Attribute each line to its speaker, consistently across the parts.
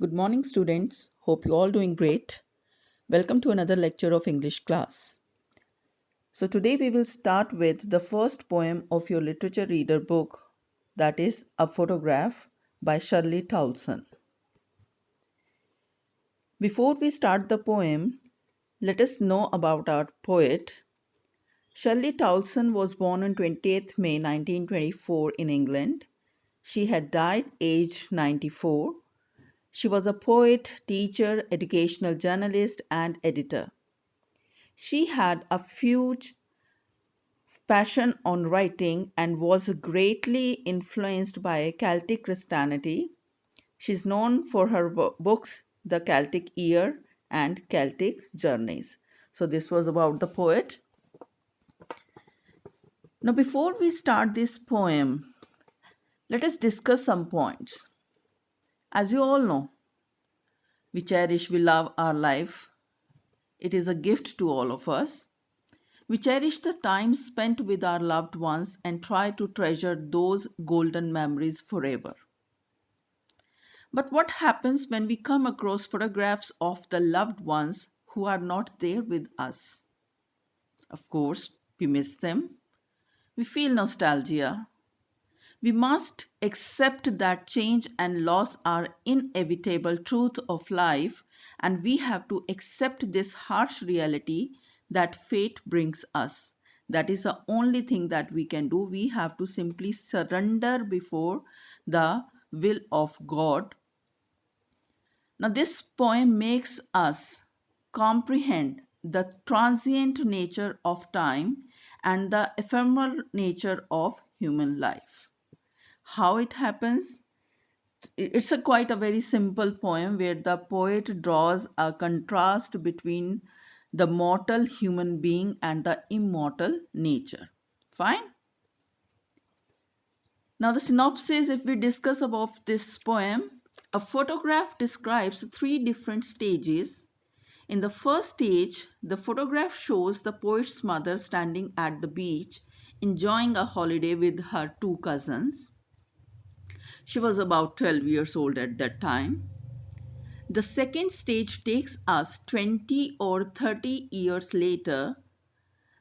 Speaker 1: Good morning, students. Hope you all doing great. Welcome to another lecture of English class. So today we will start with the first poem of your literature reader book, that is A Photograph by Shirley Towson. Before we start the poem, let us know about our poet. Shirley Towson was born on 20th May 1924 in England. She had died aged 94. She was a poet, teacher, educational journalist, and editor. She had a huge passion on writing and was greatly influenced by Celtic Christianity. She's known for her books, The Celtic Year and Celtic Journeys. So, this was about the poet. Now, before we start this poem, let us discuss some points. As you all know, we cherish, we love our life. It is a gift to all of us. We cherish the time spent with our loved ones and try to treasure those golden memories forever. But what happens when we come across photographs of the loved ones who are not there with us? Of course, we miss them. We feel nostalgia. We must accept that change and loss are inevitable truth of life, and we have to accept this harsh reality that fate brings us. That is the only thing that we can do. We have to simply surrender before the will of God. Now, this poem makes us comprehend the transient nature of time and the ephemeral nature of human life. How it happens? It's quite a very simple poem where the poet draws a contrast between the mortal human being and the immortal nature. Fine? Now, the synopsis, if we discuss about this poem, a photograph describes three different stages. In the first stage, the photograph shows the poet's mother standing at the beach enjoying a holiday with her two cousins. She was about 12 years old at that time. The second stage takes us 20 or 30 years later.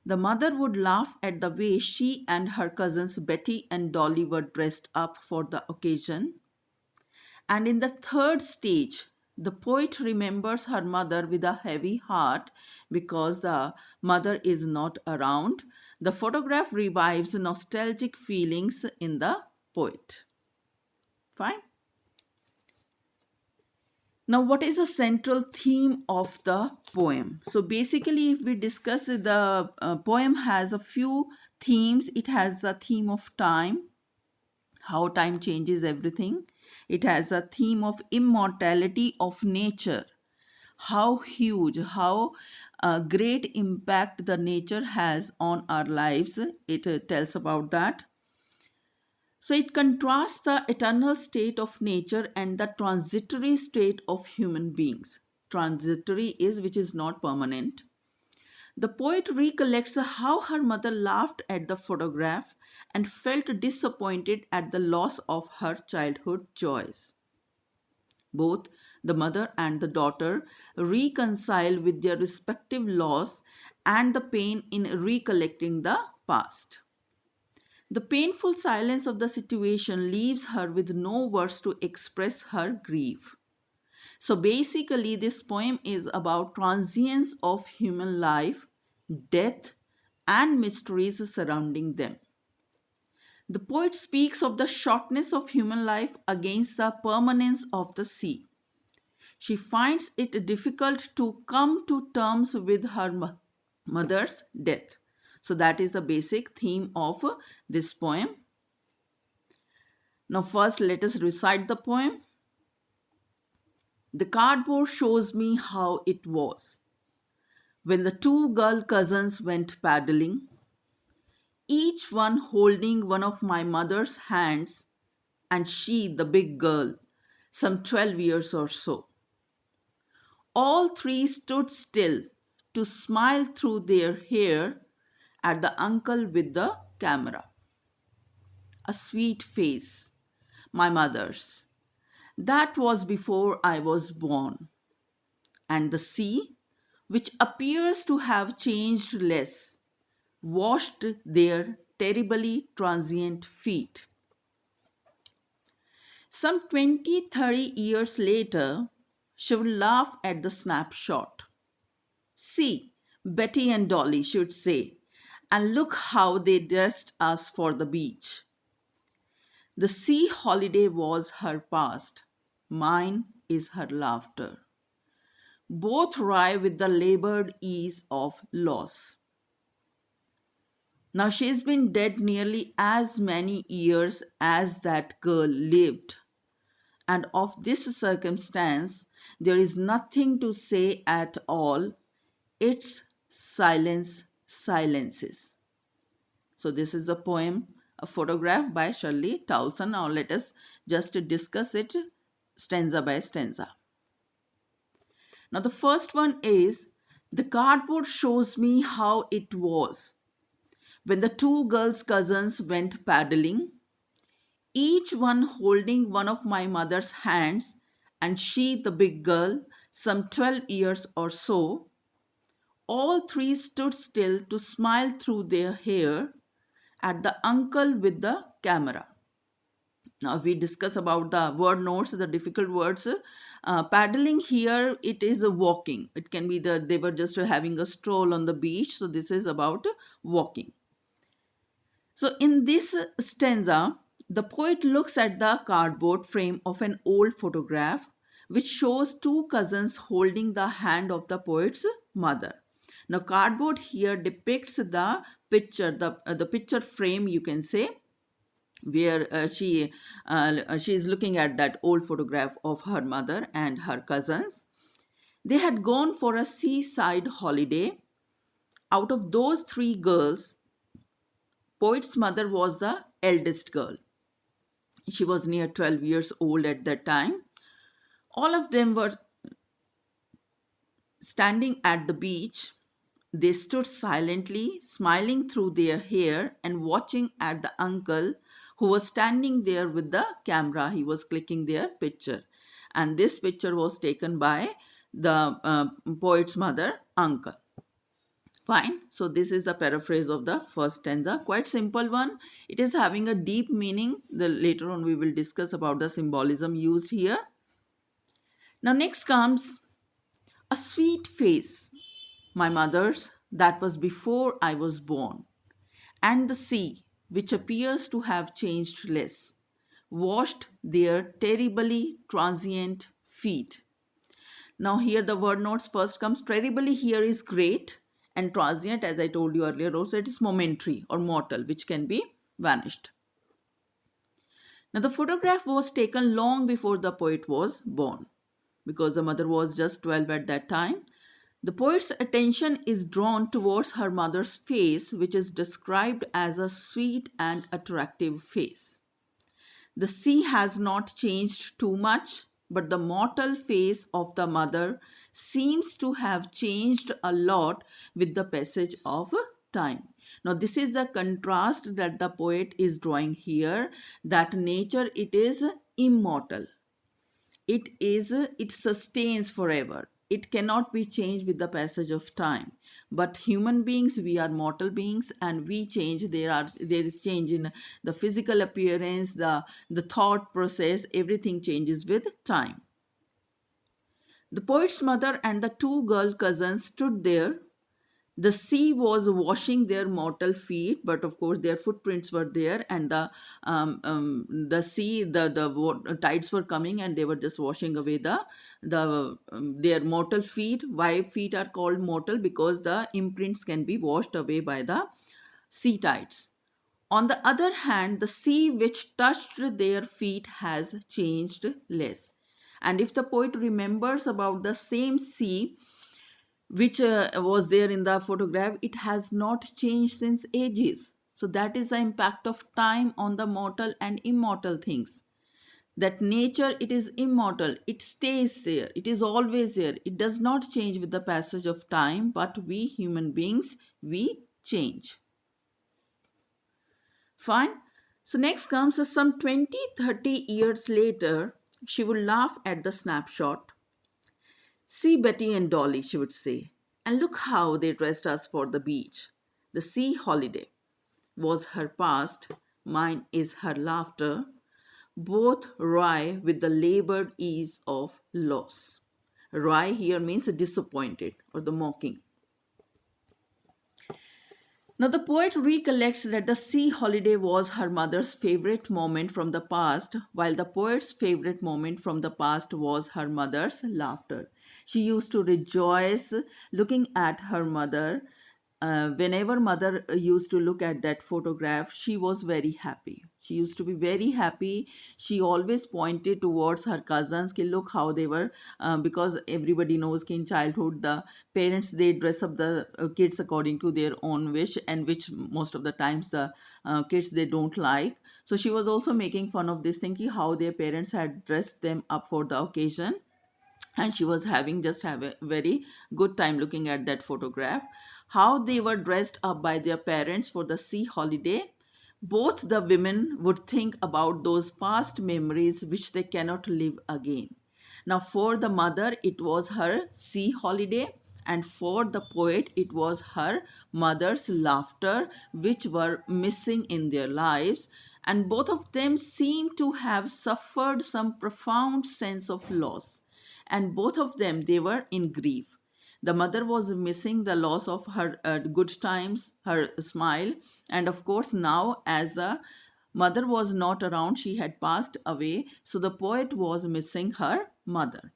Speaker 1: The mother would laugh at the way she and her cousins Betty and Dolly were dressed up for the occasion. And in the third stage, the poet remembers her mother with a heavy heart because the mother is not around. The photograph revives nostalgic feelings in the poet. Fine. Now, what is the central theme of the poem? So, basically, if we discuss the poem has a few themes. It has a theme of time, how time changes everything. It has a theme of immortality of nature, how huge, how great impact the nature has on our lives. It tells about that. So it contrasts the eternal state of nature and the transitory state of human beings. Transitory is which is not permanent. The poet recollects how her mother laughed at the photograph and felt disappointed at the loss of her childhood joys. Both the mother and the daughter reconcile with their respective loss and the pain in recollecting the past. The painful silence of the situation leaves her with no words to express her grief. So basically, this poem is about transience of human life, death, and mysteries surrounding them. The poet speaks of the shortness of human life against the permanence of the sea. She finds it difficult to come to terms with her mother's death. So, that is the basic theme of this poem. Now, first, let us recite the poem. The cardboard shows me how it was when the two girl cousins went paddling, each one holding one of my mother's hands, and she, the big girl, some 12 years or so. All three stood still to smile through their hair at the uncle with the camera. A sweet face, my mother's, That was before I was born. And the sea, which appears to have changed less, washed their terribly transient feet. Some 20, 30 years later, she would laugh at the snapshot. See, Betty and Dolly should say, and look how they dressed us for the beach. The sea holiday was her past. Mine is her laughter. Both ride with the labored ease of loss. Now she's been dead nearly as many years as that girl lived. And of this circumstance, there is nothing to say at all. Its silence silences. So, this is a poem, a photograph by Shirley Towson. Now, let us just discuss it stanza by stanza. Now, the first one is the cardboard shows me how it was when the two girls' cousins went paddling, each one holding one of my mother's hands, and she, the big girl, some 12 years or so. All three stood still to smile through their hair at the uncle with the camera. Now, if we discuss about the word notes, the difficult words, paddling here, it is a walking. It can be they were just having a stroll on the beach. So, this is about walking. So, in this stanza, the poet looks at the cardboard frame of an old photograph which shows two cousins holding the hand of the poet's mother. Now, cardboard here depicts the picture, the picture frame, you can say, where she is looking at that old photograph of her mother and her cousins. They had gone for a seaside holiday. Out of those three girls, poet's mother was the eldest girl. She was near 12 years old at that time. All of them were standing at the beach. They stood silently, smiling through their hair and watching at the uncle who was standing there with the camera. He was clicking their picture. And this picture was taken by the poet's mother, uncle. Fine. So this is the paraphrase of the first stanza. Quite simple one. It is having a deep meaning. Later on we will discuss about the symbolism used here. Now next comes a sweet face, my mother's, that was before I was born, and the sea, which appears to have changed less, washed their terribly transient feet. Now here the word notes first comes. Terribly here is great, and transient, as I told you earlier also, it is momentary or mortal, which can be vanished. Now the photograph was taken long before the poet was born, because the mother was just 12 at that time. The poet's attention is drawn towards her mother's face, which is described as a sweet and attractive face. The sea has not changed too much, but the mortal face of the mother seems to have changed a lot with the passage of time. Now, this is the contrast that the poet is drawing here, that nature, it is immortal. It sustains forever. It cannot be changed with the passage of time. But human beings, we are mortal beings, and we change. There is change in the physical appearance, the thought process, everything changes with time. The poet's mother and the two girl cousins stood there. The sea was washing their mortal feet, but of course their footprints were there, and the sea, the tides were coming, and they were just washing away their mortal feet. Why feet are called mortal? Because the imprints can be washed away by the sea tides. On the other hand, the sea which touched their feet has changed less. And if the poet remembers about the same sea which was there in the photograph, it has not changed since ages. So that is the impact of time on the mortal and immortal things. That nature, it is immortal, it stays there, it is always there, it does not change with the passage of time, but we human beings, we change. Fine. So next comes some 20, 30 years later, She would laugh at the snapshot. See Betty and Dolly, she would say, and look how they dressed us for the beach. The sea holiday was her past, mine is her laughter, both wry with the labored ease of loss. Wry here means disappointed or the mocking. Now, the poet recollects that the sea holiday was her mother's favorite moment from the past, while the poet's favorite moment from the past was her mother's laughter. She used to rejoice looking at her mother. Whenever mother used to look at that photograph, she was very happy. She used to be very happy. She always pointed towards her cousins. Ki, look how they were, because everybody knows ki in childhood the parents they dress up the kids according to their own wish, and which most of the times the kids they don't like. So she was also making fun of this thing ki how their parents had dressed them up for the occasion, and she was having just have a very good time looking at that photograph, how they were dressed up by their parents for the sea holiday. Both the women would think about those past memories which they cannot live again. Now for the mother it was her sea holiday, and for the poet it was her mother's laughter which were missing in their lives, and both of them seem to have suffered some profound sense of loss, and both of them they were in grief. The mother was missing the loss of her good times, her smile, and of course now as the mother was not around, she had passed away, so the poet was missing her mother.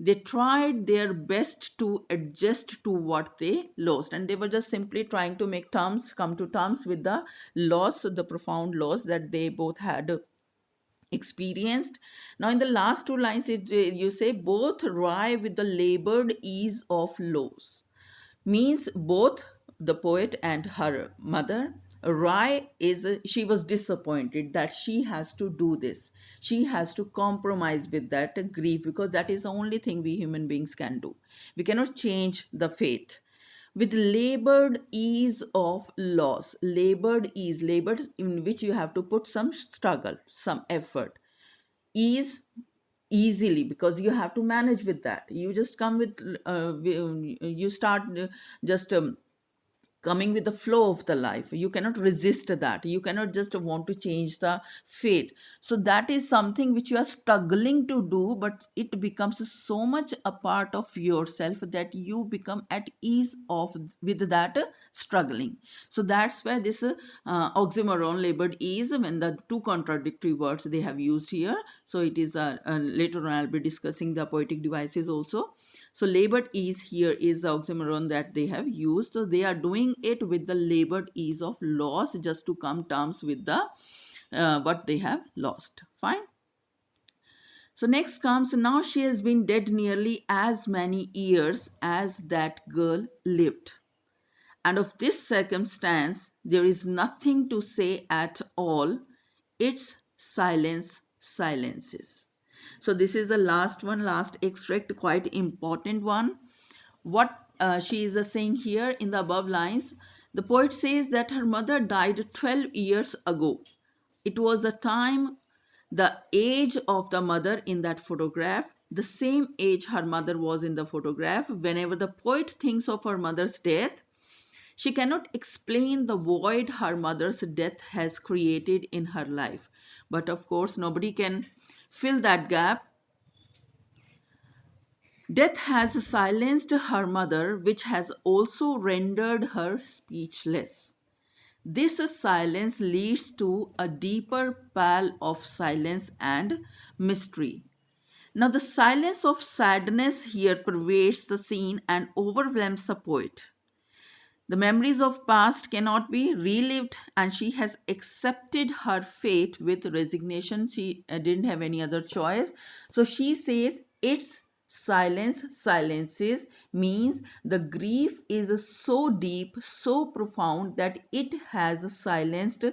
Speaker 1: They tried their best to adjust to what they lost, and they were just simply trying to come to terms with the loss, the profound loss that they both had experienced. Now, in the last two lines, you say both wry with the labored ease of loss, means both the poet and her mother. Wry is she was disappointed that she has to do this. She has to compromise with that grief, because that is the only thing we human beings can do. We cannot change the fate. With labored ease of loss, labored ease, labored in which you have to put some struggle, some effort. Ease, easily, because you have to manage with that. You just come with you start just coming with the flow of the life. You cannot resist that. You cannot just want to change the fate. So that is something which you are struggling to do, but it becomes so much a part of yourself that you become at ease of with that struggling. So that's where this oxymoron, labored ease, when the two contradictory words they have used here. So it is later on I'll be discussing the poetic devices also. So labored ease here is the oxymoron that they have used. So they are doing it with the labored ease of loss, just to come terms with the what they have lost. Fine. So next comes, now she has been dead nearly as many years as that girl lived. And of this circumstance there is nothing to say at all. Its silence silences. So this is the last one, last extract, quite important one. What she is saying here in the above lines, the poet says that her mother died 12 years ago. It was a time, the age of the mother in that photograph, the same age her mother was in the photograph. Whenever the poet thinks of her mother's death, she cannot explain the void her mother's death has created in her life. But of course, nobody can fill that gap. Death has silenced her mother, which has also rendered her speechless. This silence leads to a deeper pall of silence and mystery. Now, the silence of sadness here pervades the scene and overwhelms the poet. The memories of past cannot be relived, and she has accepted her fate with resignation. She didn't have any other choice. So she says, its silence silences, means the grief is so deep, so profound that it has silenced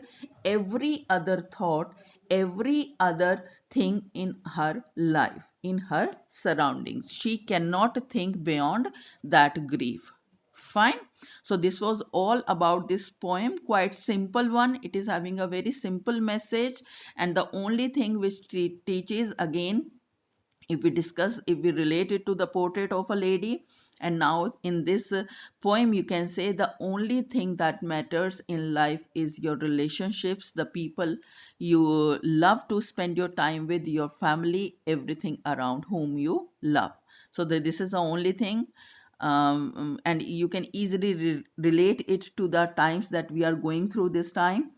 Speaker 1: every other thought, every other thing in her life, in her surroundings. She cannot think beyond that grief. Fine. So this was all about this poem, quite simple one. It is having a very simple message, and the only thing which teaches again if we relate it to the portrait of a lady, and now in this poem you can say the only thing that matters in life is your relationships, the people you love to spend your time with, your family, everything around whom you love. So this is the only thing. And you can easily relate it to the times that we are going through this time.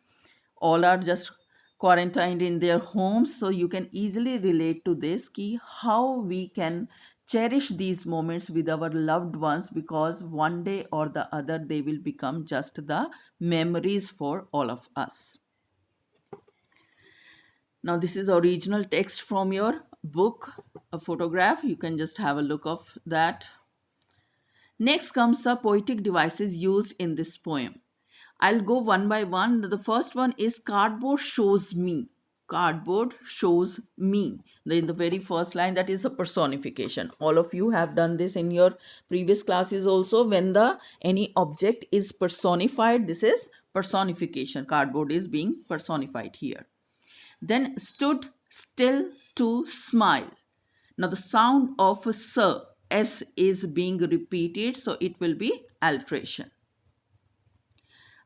Speaker 1: All are just quarantined in their homes, so you can easily relate to this ki how we can cherish these moments with our loved ones, because one day or the other they will become just the memories for all of us. Now this is original text from your book, a photograph. You can just have a look of that. Next comes the poetic devices used in this poem. I'll go one by one. The first one is cardboard shows me. Cardboard shows me. In the very first line, that is a personification. All of you have done this in your previous classes also. When the any object is personified, this is personification. Cardboard is being personified here. Then stood still to smile. Now the sound of S is being repeated, so it will be alteration.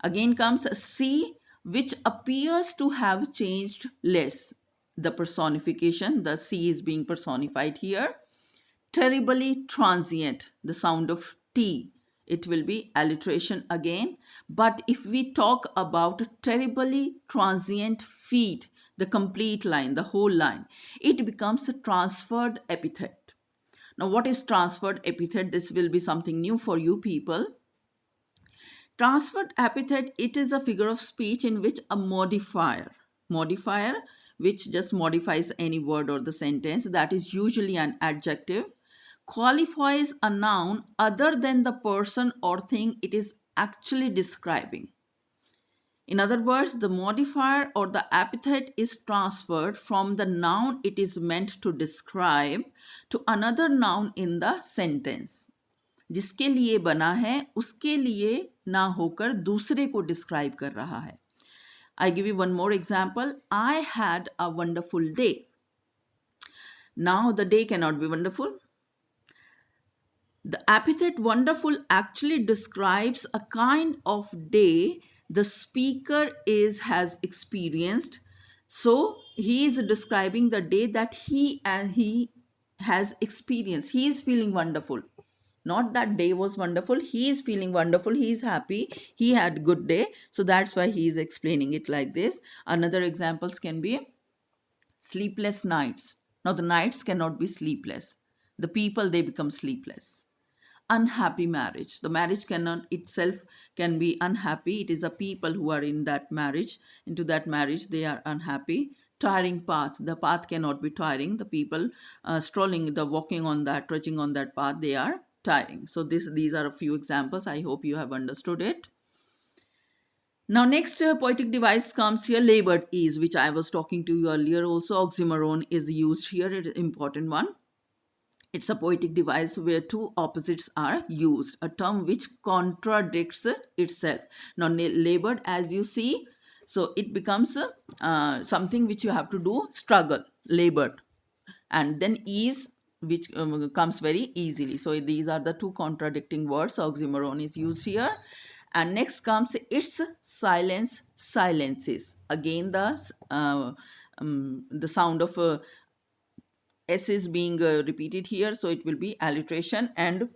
Speaker 1: Again comes C, which appears to have changed less. The personification, the C is being personified here. Terribly transient, the sound of T, it will be alliteration again. But if we talk about terribly transient feet, the complete line, the whole line, it becomes a transferred epithet. Now, what is transferred epithet? This will be something new for you people. Transferred epithet, it is a figure of speech in which a modifier which just modifies any word or the sentence, that is usually an adjective, qualifies a noun other than the person or thing it is actually describing. In other words, the modifier or the epithet is transferred from the noun it is meant to describe to another noun in the sentence. जिसके लिए बना है उसके लिए ना होकर दूसरे को डिस्क्राइब कर रहा है. I give you one more example. I had a wonderful day. Now the day cannot be wonderful. The epithet wonderful actually describes a kind of day the speaker has experienced. So he is describing the day that he has experienced. He is feeling wonderful. Not that day was wonderful. He is feeling wonderful. He is happy. He had good day. So that's why he is explaining it like this. Another examples can be sleepless nights. Now the nights cannot be sleepless. The people, they become sleepless. Unhappy marriage. The marriage cannot itself can be unhappy. It is the people who are in that marriage. Into that marriage, they are unhappy. Tiring path. The path cannot be tiring. The people strolling, the walking on that, trudging on that path, they are tiring. So these are a few examples. I hope you have understood it. Now next poetic device comes here, labored ease, which I was talking to you earlier also. Oxymoron is used here. It is an important one. It's a poetic device where two opposites are used, a term which contradicts itself. Now labored, as you see, so it becomes something which you have to do, struggle, labored. And then ease, which comes very easily. So these are the two contradicting words. Oxymoron is used here. And next comes its silence silences. Again the sound of S is being repeated here, so it will be alliteration. And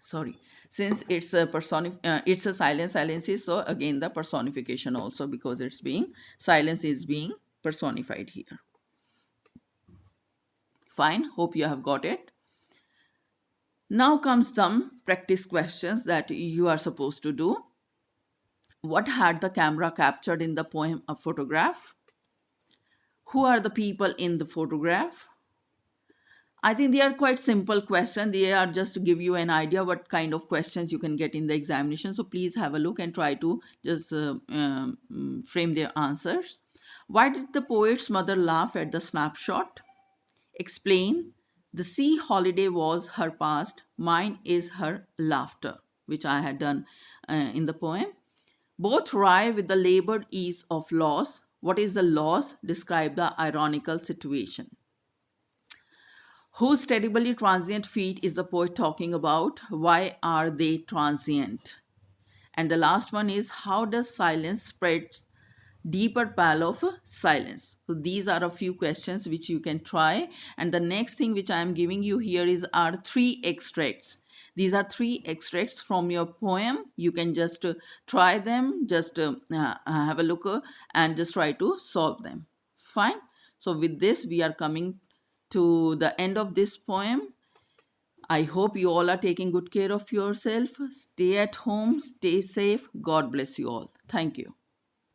Speaker 1: sorry, since it's a silence silences, so again the personification also, because it's being silence is being personified here. Fine, hope you have got it. Now comes some practice questions that you are supposed to do. What had the camera captured in the poem a photograph? Who are the people in the photograph? I think they are quite simple questions. They are just to give you an idea what kind of questions you can get in the examination. So please have a look and try to just frame their answers. Why did the poet's mother laugh at the snapshot? Explain. The sea holiday was her past, mine is her laughter, which I had done in the poem. Both rye with the labored ease of loss. What is the loss? Describe the ironical situation. Whose terribly transient feet is the poet talking about? Why are they transient? And the last one is, how does silence spread deeper pall of silence? So these are a few questions which you can try. And the next thing which I am giving you here is are three extracts. These are three extracts from your poem. You can just try them, just have a look and just try to solve them. Fine. So with this, we are coming to the end of this poem. I hope you all are taking good care of yourself. Stay at home, stay safe. God bless you all. Thank you.